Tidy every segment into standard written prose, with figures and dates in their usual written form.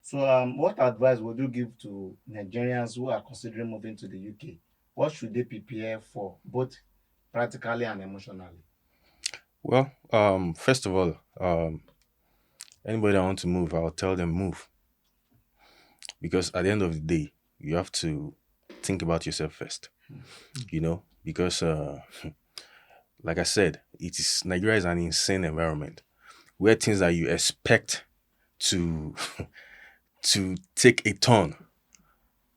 So, what advice would you give to Nigerians who are considering moving to the UK? What should they prepare for, both practically and emotionally? Well, first of all, anybody that want to move, I'll tell them move, because at the end of the day, you have to think about yourself first. Because like I said, Nigeria is an insane environment where things that you expect to to take a turn,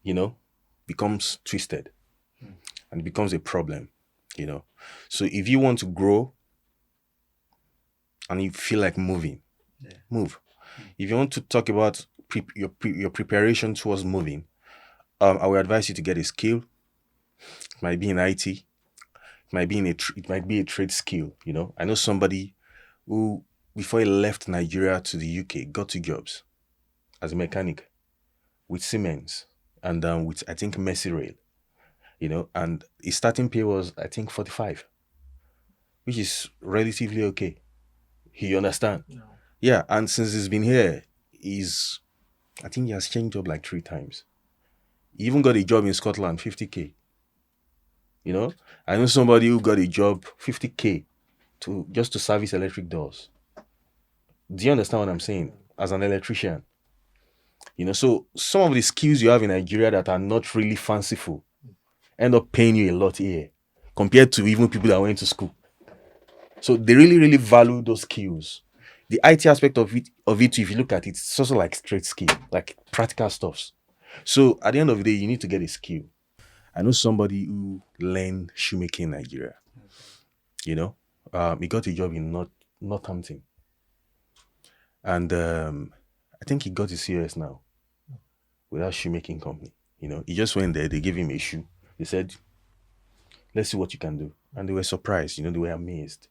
you know, becomes twisted and becomes a problem. You know, so if you want to grow and you feel like moving, Yeah. move. If you want to talk about your preparation towards moving, I would advise you to get a skill. It might be in IT, it might be it might be a trade skill. I know somebody who, before he left Nigeria to the UK, got two jobs as a mechanic with Siemens and with, I think, Messi Rail. And his starting pay was, I think, 45, which is relatively okay. You understand? No. Yeah, and since he's been here, I think he has changed job like 3 times. He even got a job in Scotland, 50K. I know somebody who got a job, 50K, just to service electric doors. Do you understand what I'm saying? As an electrician. So some of the skills you have in Nigeria that are not really fanciful end up paying you a lot here compared to even people that went to school. So they really, really value those skills. The IT aspect of it, if you look at it, it's also like straight skill, like practical stuffs. So at the end of the day, you need to get a skill. I know somebody who learned shoemaking in Nigeria. He got a job in Northampton, and I think he got his COS now with that shoemaking company. He just went there. They gave him a shoe. They said, "Let's see what you can do," and they were surprised. They were amazed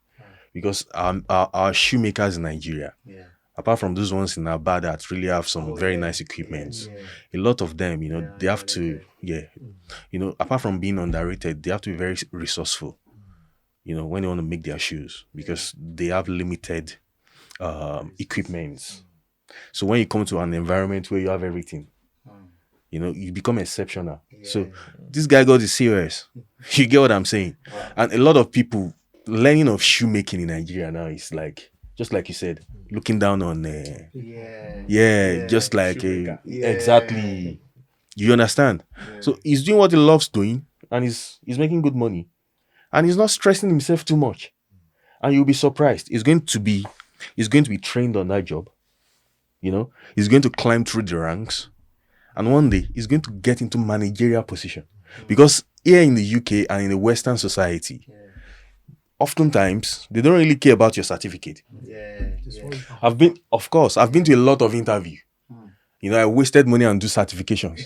because our shoemakers in Nigeria, Yeah. apart from those ones in Aba that really have some very nice equipment, a lot of them, they have to, apart from being underrated, they have to be very resourceful, when they want to make their shoes, because they have limited equipment. So when you come to an environment where you have everything, you become exceptional. So this guy got the COS. You get what I'm saying? And a lot of people learning of shoemaking in Nigeria now is like, just like you said, looking down on just like exactly. You understand? So he's doing what he loves doing, and he's making good money, and he's not stressing himself too much. And you'll be surprised. He's going to be trained on that job. He's going to climb through the ranks, and one day he's going to get into managerial position. Because here in the UK and in the Western society, oftentimes they don't really care about your certificate. I've been to a lot of interview. I wasted money on do certifications.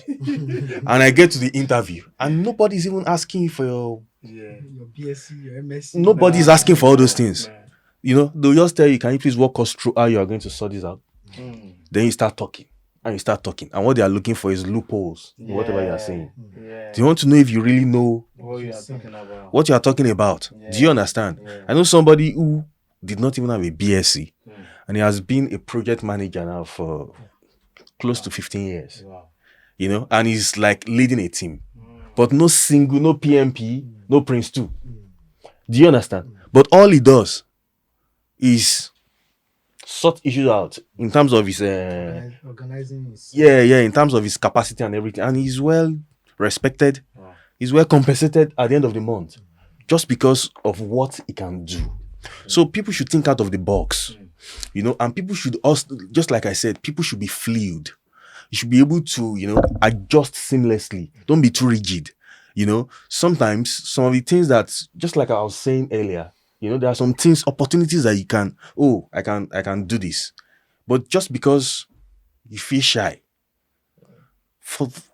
And I get to the interview and nobody's even asking you for your BSc, your MSc. Nobody's asking for all those things. They'll just tell you, can you please walk us through how you are going to sort this out? Then you start talking. And what they are looking for is loopholes in whatever you are saying. Do you want to know if you really know what you are talking about? Do you understand? I know somebody who did not even have a BSc, and he has been a project manager now for close to 15 years. And he's like leading a team, but no PMP, no Prince 2. Do you understand? But all he does is sort issues out in terms of his organizing his in terms of his capacity and everything, and he's well respected. He's well compensated at the end of the month, just because of what he can do. So people should think out of the box, and people should also, just like I said, people should be fluid. You should be able to adjust seamlessly. Don't be too rigid. Sometimes some of the things that, just like I was saying earlier, there are some things, opportunities that you can, I can do this. But just because you feel shy,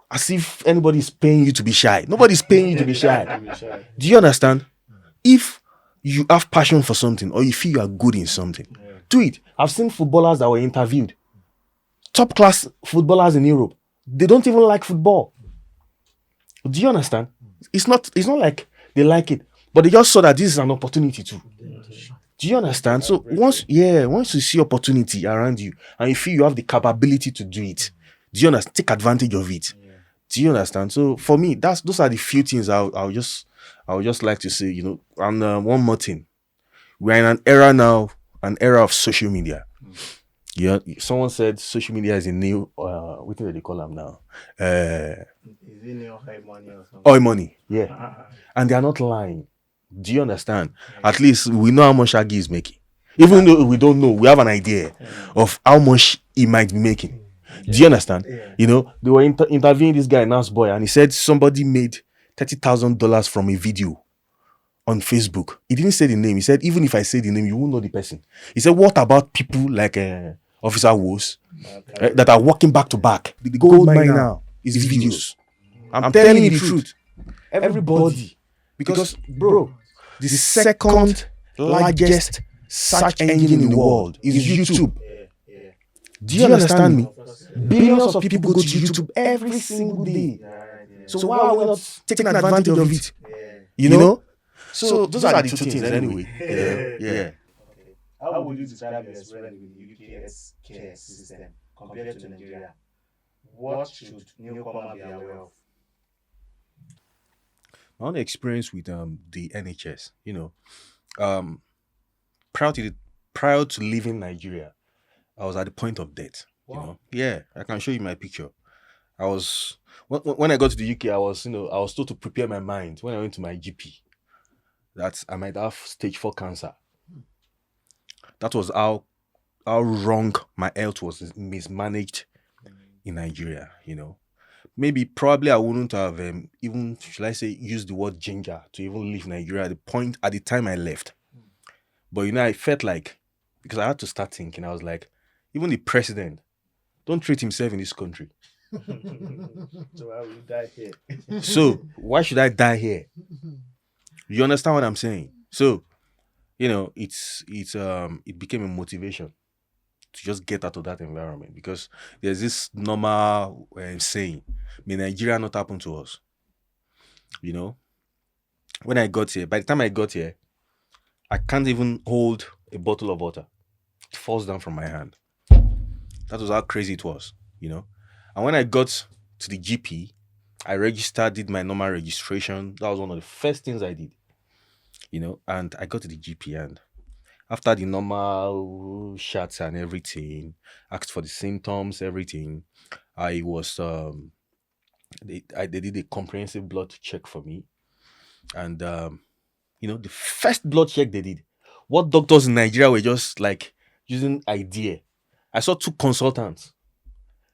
as if anybody is paying you to be shy. Nobody's paying you to be shy. Do you understand? If you have passion for something, or you feel you are good in something, do it. I've seen footballers that were interviewed. Top class footballers in Europe. They don't even like football. Do you understand? It's not like they like it, but they just saw that this is an opportunity too. Do you understand? So once you see opportunity around you and you feel you have the capability to do it, Do you understand? Take advantage of it. Yeah. Do you understand? So for me, those are the few things I'll just like to say, And one more thing, we're in an era now, an era of social media. Yeah, someone said social media is a new what do they call them now? Is it new high money or something? Oil money. Yeah. And they are not lying. Do you understand? At least we know how much Shaggy is making. Even though we don't know, we have an idea of how much he might be making. Do you understand? Yeah. They were interviewing this guy, Nas Boy, and he said somebody made $30,000 from a video on Facebook. He didn't say the name. He said, even if I say the name, you won't know the person. He said, what about people like Officer Woos that are walking back to back? The gold mine now is videos. I'm telling you the truth. Everybody. Because, bro, the second largest search engine in the world is YouTube. Yeah. Do you understand me? Billions of people go to YouTube every single day. So why are we not taking advantage of it? Yeah. You know? So those are the two things anyway. Yeah. How would you describe your experience with the UK care system compared to Nigeria? What should newcomer be aware of? My own experience with the NHS, um prior to leaving Nigeria, I was at the point of death. Wow. Yeah, I can show you my picture. I was when I got to the UK, I was told to prepare my mind when I went to my GP that I might have stage 4 cancer. That was how wrong my health was mismanaged in Nigeria. Maybe probably I wouldn't have even, should I say, used the word ginger to even leave Nigeria at the time I left. But I felt like, because I had to start thinking, I was like, even the president don't treat himself in this country. So I will die here. So why should I die here? You understand what I'm saying? So, it became a motivation to just get out of that environment, because there's this normal saying, may Nigeria not happen to us. When I got here, by the time I got here, I can't even hold a bottle of water. It falls down from my hand. That was how crazy it was, And when I got to the GP, I registered, did my normal registration. That was one of the first things I did, and I got to the GP, and after the normal shots and everything, asked for the symptoms, everything, I was they did a comprehensive blood check for me, and the first blood check they did, what doctors in Nigeria were just like using idea. I saw 2 consultants.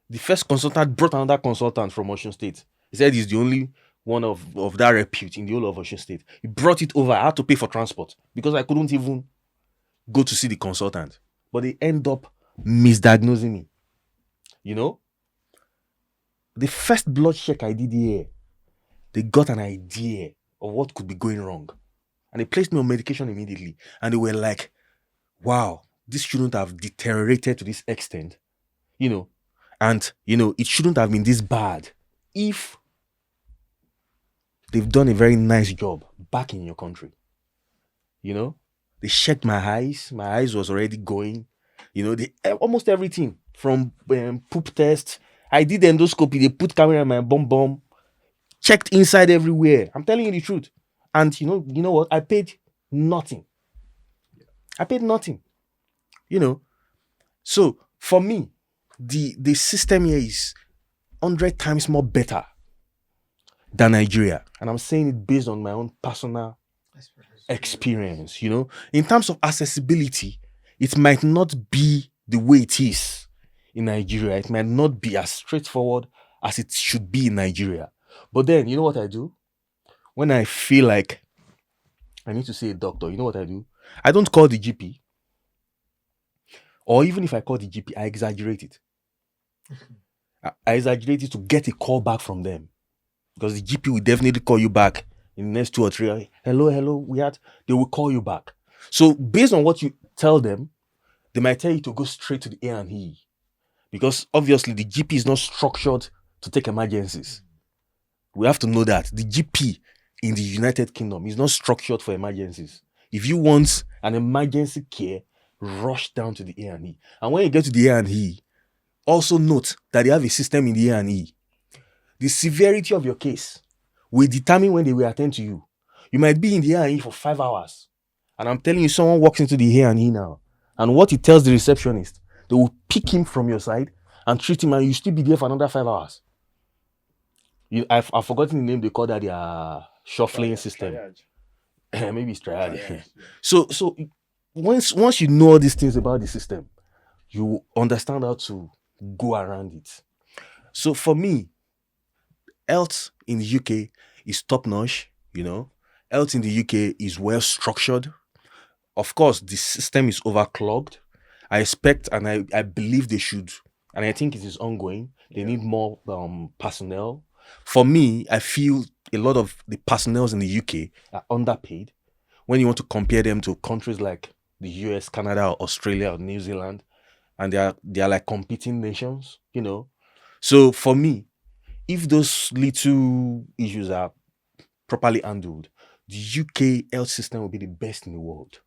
The first consultant brought another consultant from Osun State. He said he's the only one of that repute in the whole of Osun State. He brought it over. I had to pay for transport because I couldn't even go to see the consultant. But they end up misdiagnosing me. The first blood check I did here, they got an idea of what could be going wrong. And they placed me on medication immediately. And they were like, wow, this shouldn't have deteriorated to this extent. And, it shouldn't have been this bad if they've done a very nice job back in your country. They checked my eyes. My eyes was already going. They almost everything from poop test. I did endoscopy. They put camera in my bum. Checked inside everywhere. I'm telling you the truth. And you know what? I paid nothing. I paid nothing. So for me, the system here is 100 times more better than Nigeria. And I'm saying it based on my own personal experience. In terms of accessibility, it might not be the way it is in Nigeria. It might not be as straightforward as it should be in Nigeria. But then, you know what I do? When I feel like I need to see a doctor, you know what I do? I don't call the GP. Or even if I call the GP, I exaggerate it. I exaggerate it to get a call back from them. Because the GP will definitely call you back in the next 2 or 3 hours. Hello, they will call you back. So based on what you tell them, they might tell you to go straight to the A&E. Because obviously the GP is not structured to take emergencies. We have to know that. The GP in the United Kingdom is not structured for emergencies. If you want an emergency care, rush down to the A&E. And when you get to the A&E, also note that they have a system in the A&E. The severity of your case will determine when they will attend to you. You might be in the A&E for 5 hours. And I'm telling you, someone walks into the A&E now. And what he tells the receptionist, they will pick him from your side and treat him, and you still be there for another 5 hours. I've forgotten the name they call that their shuffling system. Maybe it's triage. So once you know all these things about the system, you understand how to go around it. So for me, health in the UK is top notch. Health in the UK is well structured. Of course, the system is overclogged. I expect and I believe they should, and I think it is ongoing. They need more personnel. For me, I feel a lot of the personnel in the UK are underpaid. When you want to compare them to countries like the US, Canada, or Australia, or New Zealand, and they are like competing nations, So for me, if those little issues are properly handled, the UK health system will be the best in the world.